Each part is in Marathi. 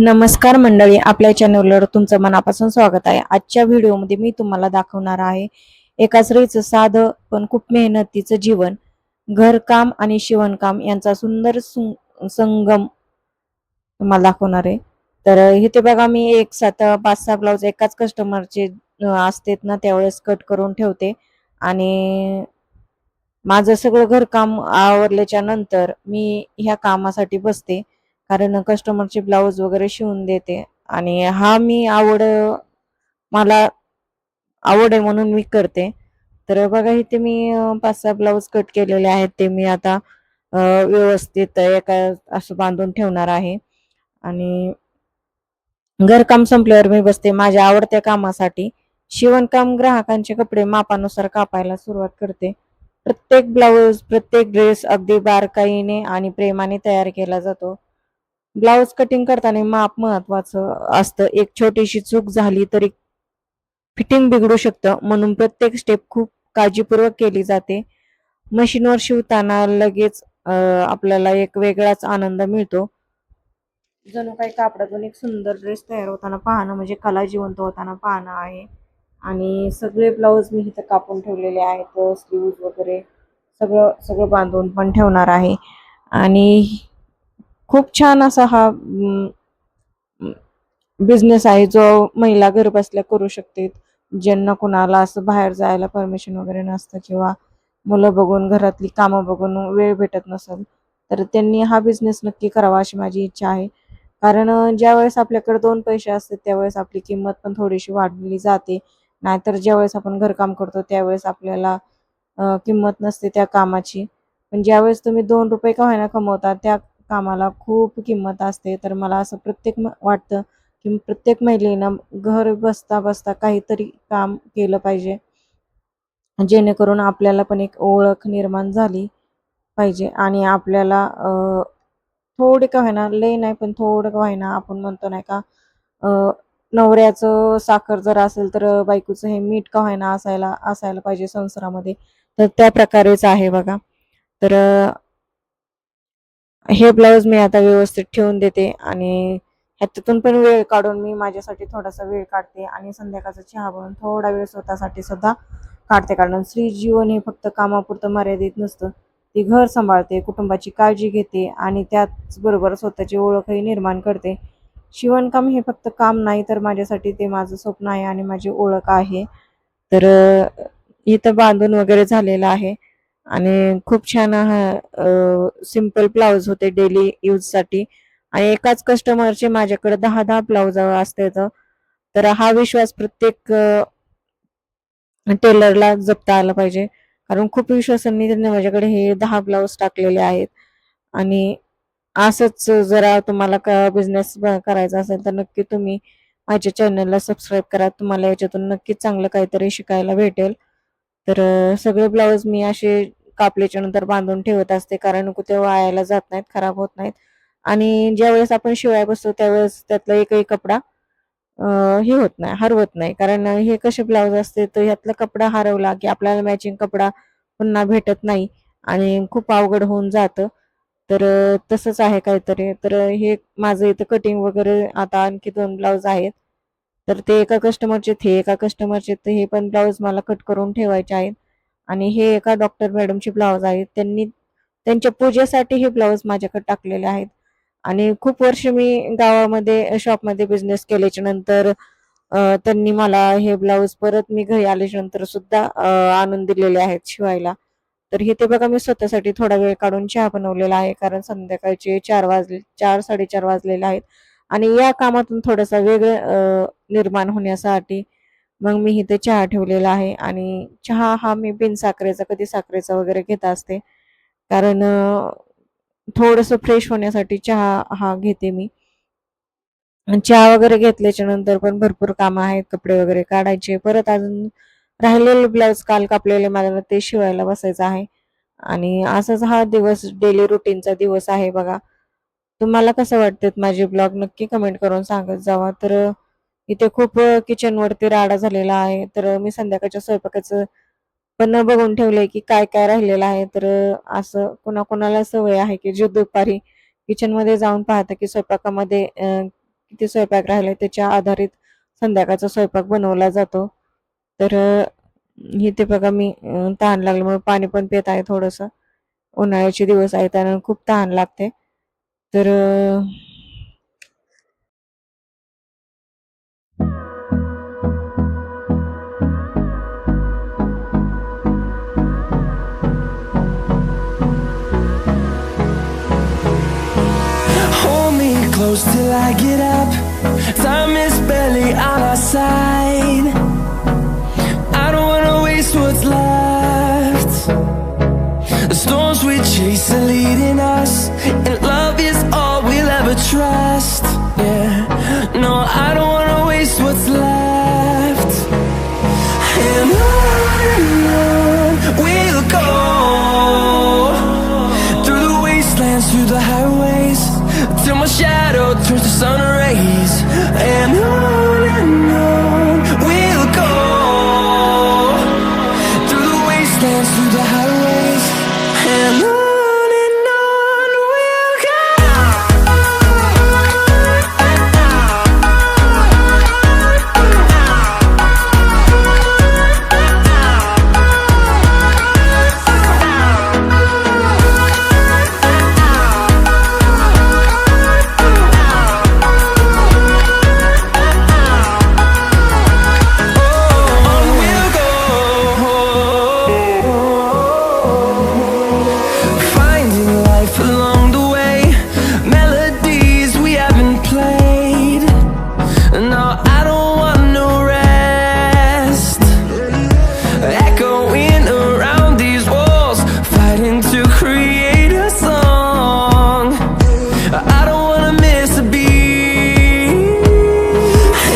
नमस्कार मंडळी, आपल्या चॅनलवर तुमचं मनापासून स्वागत आहे. आजच्या व्हिडिओमध्ये मी तुम्हाला दाखवणार आहे एका स्त्रीचं साधं पण खूप मेहनतीचं जीवन. घरकाम आणि शिवणकाम यांचा सुंदर संगम तुम्हाला दाखवणार आहे. तर इथे बघा, मी एक साथ 5-6 ब्लाउज एकाच कस्टमरचे असतात ना त्यावेळेस कट करून ठेवते. आणि माझं सगळं घरकाम आवरल्याच्या नंतर मी ह्या कामासाठी बसते, कारण कस्टमरचे ब्लाऊज वगैरे शिवून देते. आणि हा मी मला आवड आहे म्हणून मी करते. तर बघा, इथे मी 5-6 ब्लाऊज कट केलेले आहेत. ते मी आता व्यवस्थित एका असं बांधून ठेवणार आहे. आणि घरकाम संपल्यावर मी बसते माझ्या आवडत्या कामासाठी. शिवणकाम ग्राहकांचे कपडे मापानुसार कापायला सुरुवात करते. प्रत्येक ब्लाऊज, प्रत्येक ड्रेस अगदी बारकाईने आणि प्रेमाने तयार केला जातो. ब्लाऊज कटिंग करताना माप महत्वाचं असतं. एक छोटीशी चूक झाली तरी फिटिंग बिघडू शकतं, म्हणून प्रत्येक स्टेप खूप काळजीपूर्वक केली जाते. मशीनवर शिवताना लगेच आपल्याला एक वेगळाच आनंद मिळतो. जणू काही कापडातून एक सुंदर ड्रेस तयार होताना पाहणं म्हणजे कला जिवंत होताना पाहणं आहे. आणि सगळे ब्लाऊज मी इथं कापून ठेवलेले आहेत. स्लीव्ज वगैरे सगळं सगळं बांधून पण ठेवणार आहे. आणि खूप छान असा हा बिझनेस आहे, जो महिला घर बसल्या करू शकते. ज्यांना कुणाला असं बाहेर जायला परमिशन वगैरे नसतं, किंवा मुलं बघून, घरातली कामं बघून वेळ भेटत नसेल, तर त्यांनी हा बिझनेस नक्की करावा अशी माझी इच्छा आहे. कारण ज्यावेळेस आपल्याकडे 2 पैसे असतात त्यावेळेस आपली किंमत पण थोडीशी वाढवली जाते. नाहीतर ज्यावेळेस आपण घरकाम करतो त्यावेळेस आपल्याला किंमत नसते त्या कामाची. पण ज्यावेळेस तुम्ही ₹2 का होईना कमवता, त्या कामाला खूप किंमत असते. तर मला असं वाटतं की प्रत्येक महिलेनं घर बसता बसता काहीतरी काम केलं पाहिजे, जेणेकरून आपल्याला पण एक ओळख निर्माण झाली पाहिजे. आणि आपल्याला थोडे का होईना, लय नाही पण थोडं का होईना, आपण म्हणतो नाही का, नवऱ्याचं साखर जर असेल तर बायकोचं हे मीठ का होईना असायला असायला पाहिजे संसारामध्ये. तर त्या प्रकारेच आहे बघा. तर हे ब्लाऊज मी आता व्यवस्थित ठेवून देते. आणि ह्याच्यातून पण वेळ काढून मी माझ्यासाठी थोडासा वेळ काढते. आणि संध्याकाळचा चहा बनवून थोडा वेळ स्वतःसाठी सुद्धा काढते. कारण स्त्री जीवन हे फक्त कामापुरतं मर्यादित नसतं. ती घर सांभाळते, कुटुंबाची काळजी घेते आणि त्याचबरोबर स्वतःची ओळखही निर्माण करते. शिवणकाम हे फक्त काम नाही, तर माझ्यासाठी ते माझं स्वप्न आहे आणि माझी ओळख आहे. तर इथं बांधून वगैरे झालेलं आहे. आणि खूप छान सिंपल ब्लाऊज होते डेली यूजसाठी. आणि एकाच कस्टमरचे माझ्याकडे 10-10 ब्लाऊज असतात. तर हा विश्वास प्रत्येक टेलरला जपता आला पाहिजे. कारण खूप विश्वासाने त्यांनी माझ्याकडे हे 10 ब्लाऊज टाकलेले आहेत. आणि असंच जरा तुम्हाला बिझनेस करायचा असेल तर नक्की तुम्ही माझ्या चॅनलला सबस्क्राईब करा. तुम्हाला याच्यातून नक्कीच चांगलं काहीतरी शिकायला भेटेल. तर सगळे ब्लाऊज मी असे कापल्याच्या नंतर बांधून ठेवत असते, कारण कुठे वायाला जात नाहीत, खराब होत नाहीत. आणि ज्यावेळेस आपण शिवाय बसतो त्यावेळेस त्यातला एकही कपडा हे होत नाही, हरवत नाही. कारण हे कसे ब्लाऊज असते, तर ह्यातला कपडा हरवला की आपल्याला मॅचिंग कपडा पुन्हा भेटत नाही आणि खूप अवघड होऊन जातं. तर तसंच आहे काहीतरी. तर हे माझं इथं कटिंग वगैरे आता आणखी 2 ब्लाऊज आहेत. तर ते एका कस्टमरचे, हे पण ब्लाऊज मला कट करून ठेवायचे आहेत. आणि हे एका डॉक्टर मॅडमचे ब्लाऊज आहेत. त्यांनी त्यांच्या पूजेसाठी हे ब्लाऊज माझ्याकडे टाकलेले आहेत. आणि खूप वर्ष मी गावामध्ये शॉपमध्ये बिझनेस केल्याच्या नंतर त्यांनी मला हे ब्लाऊज परत मी घरी आल्याच्या नंतर सुद्धा आणून दिलेले आहेत शिवायला. तर इथे बघा, मी स्वतःसाठी थोडा वेळ काढून चहा बनवलेला आहे, कारण संध्याकाळचे 4-4:30 वाजलेले आहेत. आणि या कामातून थोडासा वेगळं निर्माण होण्यासाठी मग मी इथे चहा ठेवलेला आहे. आणि चहा हा मी बिन साखरेचा, कधी साखरेचा वगैरे घेत असते, कारण थोडंसं फ्रेश होण्यासाठी चहा हा घेते मी. आणि चहा वगैरे घेतल्याच्या नंतर पण भरपूर कामं आहेत, कपडे वगैरे काढायचे, परत अजून राहिलेले ब्लाऊज काल कापलेले मला ते शिवायला बसायचं आहे. आणि असाच हा दिवस डेली रुटीनचा दिवस आहे बघा. तुम्हाला कसं वाटतं माझे ब्लॉग नक्की कमेंट करून सांगत जावा. तर इथे खूप किचनवरती राडा झालेला आहे. तर मी संध्याकाळच्या स्वयंपाकाचं पण बघून ठेवलंय की काय काय राहिलेलं आहे. तर असं कोणाकोणाला सवय आहे की जो दुपारी किचनमध्ये जाऊन पाहतं की स्वयंपाकामध्ये किती स्वयंपाक राहिलाय त्याच्या आधारित संध्याकाळचा स्वयंपाक बनवला जातो. तर इथे बघा मी तहान लागल्यामुळे पाणी पण पित आहे थोडंसं. उन्हाळ्याचे दिवस आहेत त्यानं खूप तहान लागते. तर Hold me close till I get up. Time is barely on our side. I don't wanna waste what's left. The storms we chase are leading us, and love is all we'll ever trust. Yeah, no, I don't wanna waste what's left. And on we'll go, through the wastelands, through the highways, till my shadow turns to sun rays. And on we'll go, through the wastelands, through the highways, and on we'll go. On we'll go, finding life along the way, melodies we haven't played. No, I don't want no rest, echoing around these walls, fighting to create a song. I don't wanna miss a beat.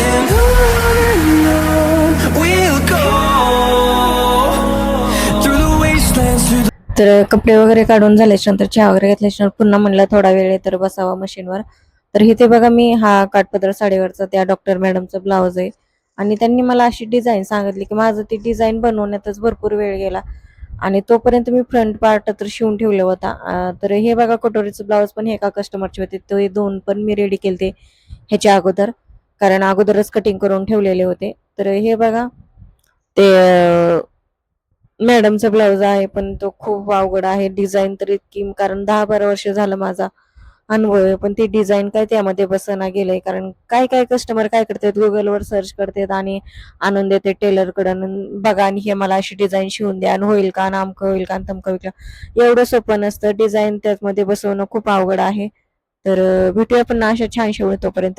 And on we'll go, through the wastelands, through the तर कपडे वगैरे काढून झाल्याच्या नंतर चहा वगैरे घेतल्याच्या नंतर पुन्हा म्हणलं थोडा वेळ आहे तर बसावा मशीनवर. तर इथे बघा मी हा काठपदर साडीवरचा त्या डॉक्टर मॅडमचा ब्लाऊज आहे आणि त्यांनी मला अशी डिझाईन सांगितली की माझं ती डिझाईन बनवण्यातच भरपूर वेळ गेला आणि तोपर्यंत मी फ्रंट पार्ट तर शिवून ठेवला होता. तर हे बघा कटोरीचं ब्लाऊज पण हे एका कस्टमरचे होते, ते दोन पण मी रेडी केलते ह्याच्या अगोदर, कारण अगोदरच कटिंग करून ठेवलेले होते. तर हे बघा ते मॅडमचा ब्लाऊज आहे पण तो खूप अवघड आहे डिझाईन तर इतकी, कारण 10-12 वर्ष झालं माझा अनुभव आहे पण ती डिझाईन काय त्यामध्ये बसना गेलंय. कारण काय काय कस्टमर काय करतात गुगलवर सर्च करतात आणि आणून देते टेलर कडून, बघा आणि हे मला अशी डिझाईन शिवून द्या आणि होईल का, नामकं होईल का आणि तमकं होईल का. एवढं सोपं नसतं, डिझाईन त्यामध्ये बसवणं खूप अवघड आहे. तर भेटूया पण अशा छान शिवून तोपर्यंत